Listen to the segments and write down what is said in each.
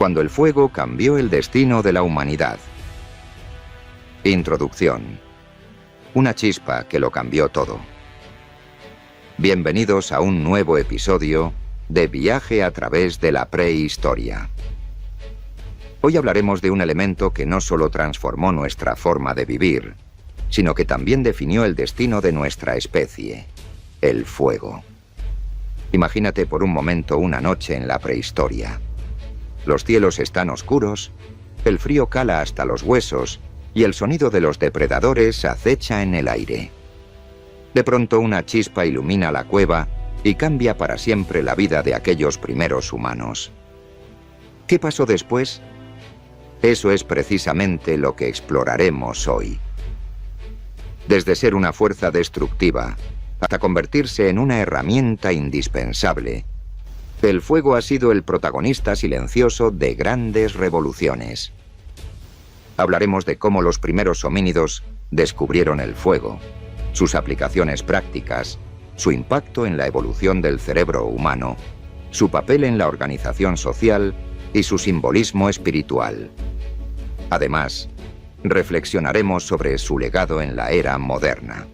Cuando el fuego cambió el destino de la humanidad. Introducción. Una chispa que lo cambió todo. Bienvenidos a un nuevo episodio de Viaje a través de la prehistoria. Hoy hablaremos de un elemento que no solo transformó nuestra forma de vivir, sino que también definió el destino de nuestra especie, el fuego. Imagínate por un momento una noche en la prehistoria. Los cielos están oscuros, el frío cala hasta los huesos y el sonido de los depredadores acecha en el aire. De pronto una chispa ilumina la cueva y cambia para siempre la vida de aquellos primeros humanos. ¿Qué pasó después? Eso es precisamente lo que exploraremos hoy. Desde ser una fuerza destructiva hasta convertirse en una herramienta indispensable, el fuego ha sido el protagonista silencioso de grandes revoluciones. Hablaremos de cómo los primeros homínidos descubrieron el fuego, sus aplicaciones prácticas, su impacto en la evolución del cerebro humano, su papel en la organización social y su simbolismo espiritual. Además, reflexionaremos sobre su legado en la era moderna.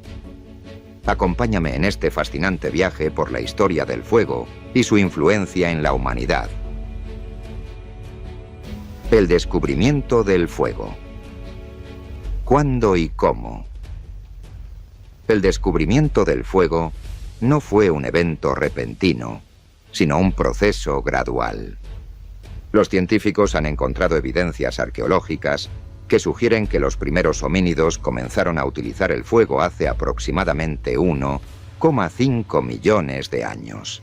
Acompáñame en este fascinante viaje por la historia del fuego y su influencia en la humanidad. El descubrimiento del fuego. ¿Cuándo y cómo? El descubrimiento del fuego no fue un evento repentino, sino un proceso gradual. Los científicos han encontrado evidencias arqueológicas que sugieren que los primeros homínidos comenzaron a utilizar el fuego hace aproximadamente 1,5 millones de años.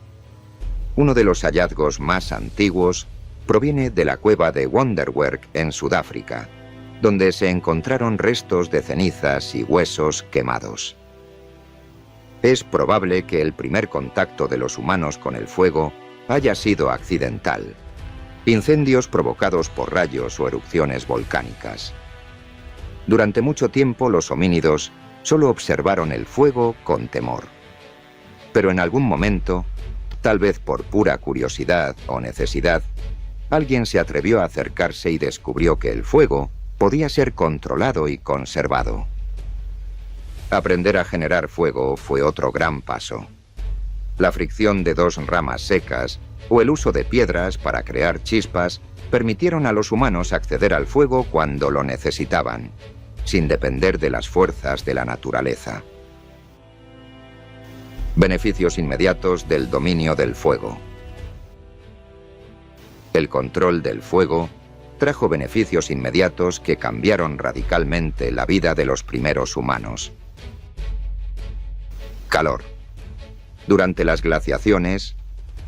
Uno de los hallazgos más antiguos proviene de la cueva de Wonderwerk en Sudáfrica, donde se encontraron restos de cenizas y huesos quemados. Es probable que el primer contacto de los humanos con el fuego haya sido accidental. Incendios provocados por rayos o erupciones volcánicas. Durante mucho tiempo los homínidos solo observaron el fuego con temor. Pero en algún momento, tal vez por pura curiosidad o necesidad, alguien se atrevió a acercarse y descubrió que el fuego podía ser controlado y conservado. Aprender a generar fuego fue otro gran paso. La fricción de dos ramas secas o el uso de piedras para crear chispas permitieron a los humanos acceder al fuego cuando lo necesitaban, sin depender de las fuerzas de la naturaleza. Beneficios inmediatos del dominio del fuego. El control del fuego trajo beneficios inmediatos que cambiaron radicalmente la vida de los primeros humanos. Calor. Durante las glaciaciones,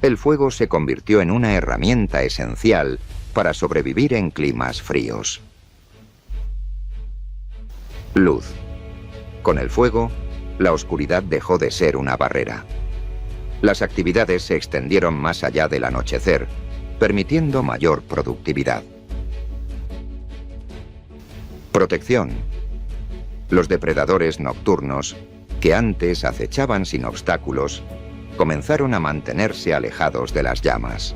el fuego se convirtió en una herramienta esencial para sobrevivir en climas fríos. Luz. Con el fuego, la oscuridad dejó de ser una barrera. Las actividades se extendieron más allá del anochecer, permitiendo mayor productividad. Protección. Los depredadores nocturnos, que antes acechaban sin obstáculos, comenzaron a mantenerse alejados de las llamas.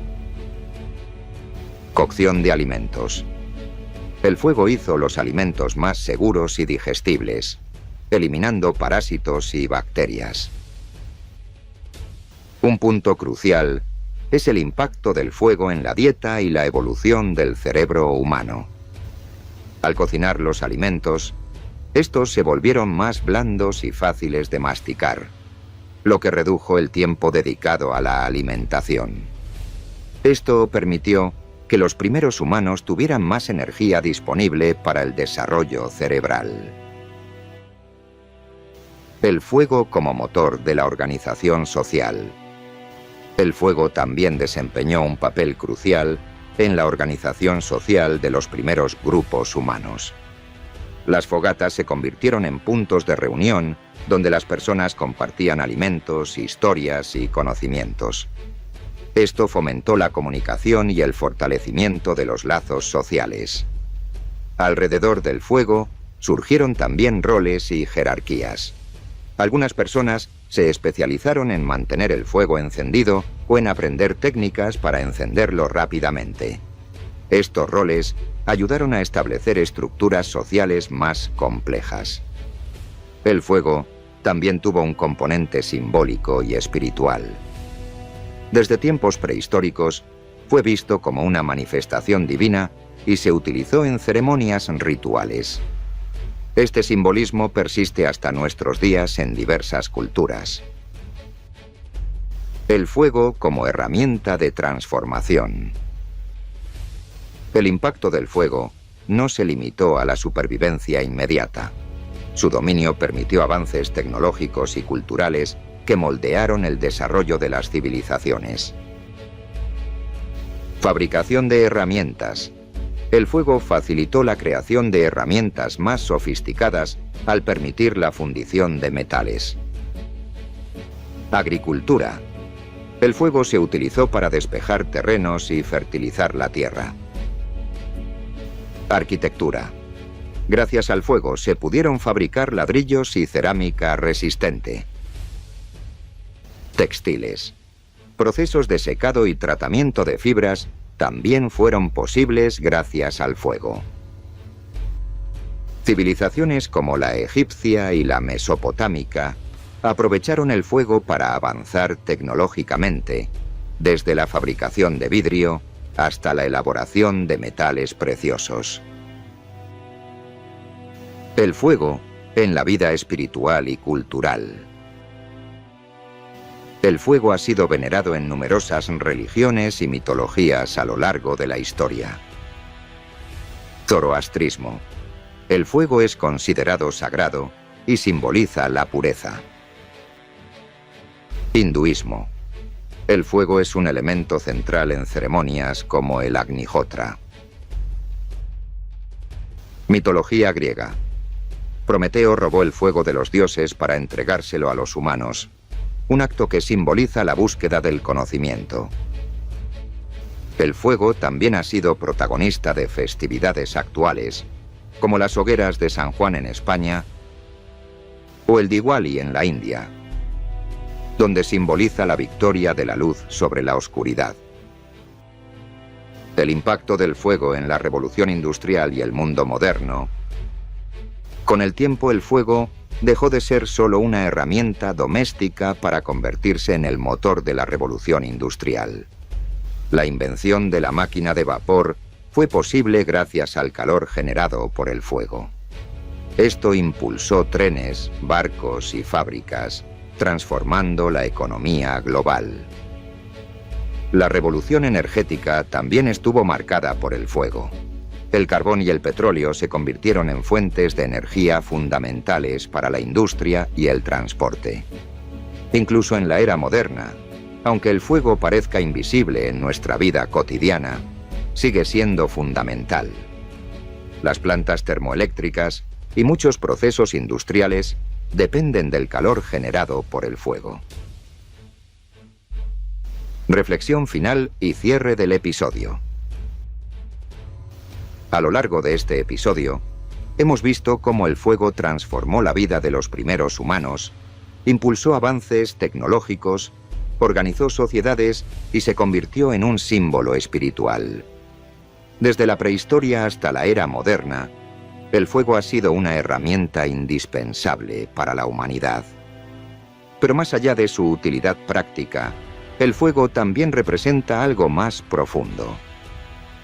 Cocción de alimentos. El fuego hizo los alimentos más seguros y digestibles, eliminando parásitos y bacterias. Un punto crucial es el impacto del fuego en la dieta y la evolución del cerebro humano. Al cocinar los alimentos, estos se volvieron más blandos y fáciles de masticar, lo que redujo el tiempo dedicado a la alimentación. Esto permitió que los primeros humanos tuvieran más energía disponible para el desarrollo cerebral. El fuego como motor de la organización social. El fuego también desempeñó un papel crucial en la organización social de los primeros grupos humanos. Las fogatas se convirtieron en puntos de reunión donde las personas compartían alimentos, historias y conocimientos. Esto fomentó la comunicación y el fortalecimiento de los lazos sociales. Alrededor del fuego surgieron también roles y jerarquías. Algunas personas se especializaron en mantener el fuego encendido o en aprender técnicas para encenderlo rápidamente. Estos roles ayudaron a establecer estructuras sociales más complejas. El fuego también tuvo un componente simbólico y espiritual. Desde tiempos prehistóricos, fue visto como una manifestación divina y se utilizó en ceremonias rituales. Este simbolismo persiste hasta nuestros días en diversas culturas. El fuego como herramienta de transformación. El impacto del fuego no se limitó a la supervivencia inmediata. Su dominio permitió avances tecnológicos y culturales que moldearon el desarrollo de las civilizaciones. Fabricación de herramientas. El fuego facilitó la creación de herramientas más sofisticadas al permitir la fundición de metales. Agricultura. El fuego se utilizó para despejar terrenos y fertilizar la tierra. Arquitectura. Gracias al fuego se pudieron fabricar ladrillos y cerámica resistente. Textiles. Procesos de secado y tratamiento de fibras también fueron posibles gracias al fuego. Civilizaciones como la egipcia y la mesopotámica aprovecharon el fuego para avanzar tecnológicamente, desde la fabricación de vidrio hasta la elaboración de metales preciosos. El fuego en la vida espiritual y cultural. El fuego ha sido venerado en numerosas religiones y mitologías a lo largo de la historia. Zoroastrismo. El fuego es considerado sagrado y simboliza la pureza. Hinduismo. El fuego es un elemento central en ceremonias como el Agnihotra. Mitología griega. Prometeo robó el fuego de los dioses para entregárselo a los humanos, un acto que simboliza la búsqueda del conocimiento. El fuego también ha sido protagonista de festividades actuales, como las hogueras de San Juan en España o el Diwali en la India, donde simboliza la victoria de la luz sobre la oscuridad. El impacto del fuego en la revolución industrial y el mundo moderno. Con el tiempo, el fuego dejó de ser solo una herramienta doméstica para convertirse en el motor de la revolución industrial. La invención de la máquina de vapor fue posible gracias al calor generado por el fuego. Esto impulsó trenes, barcos y fábricas, transformando la economía global. La revolución energética también estuvo marcada por el fuego. El carbón y el petróleo se convirtieron en fuentes de energía fundamentales para la industria y el transporte. Incluso en la era moderna, aunque el fuego parezca invisible en nuestra vida cotidiana, sigue siendo fundamental. Las plantas termoeléctricas y muchos procesos industriales dependen del calor generado por el fuego. Reflexión final y cierre del episodio. A lo largo de este episodio, hemos visto cómo el fuego transformó la vida de los primeros humanos, impulsó avances tecnológicos, organizó sociedades y se convirtió en un símbolo espiritual. Desde la prehistoria hasta la era moderna, el fuego ha sido una herramienta indispensable para la humanidad. Pero más allá de su utilidad práctica, el fuego también representa algo más profundo: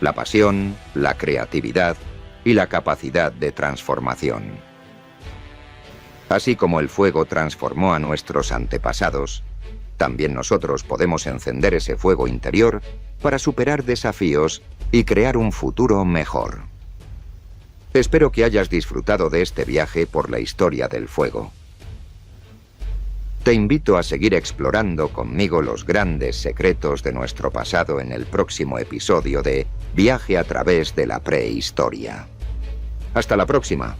la pasión, la creatividad y la capacidad de transformación. Así como el fuego transformó a nuestros antepasados, también nosotros podemos encender ese fuego interior para superar desafíos y crear un futuro mejor. Espero que hayas disfrutado de este viaje por la historia del fuego. Te invito a seguir explorando conmigo los grandes secretos de nuestro pasado en el próximo episodio de Viaje a través de la prehistoria. Hasta la próxima.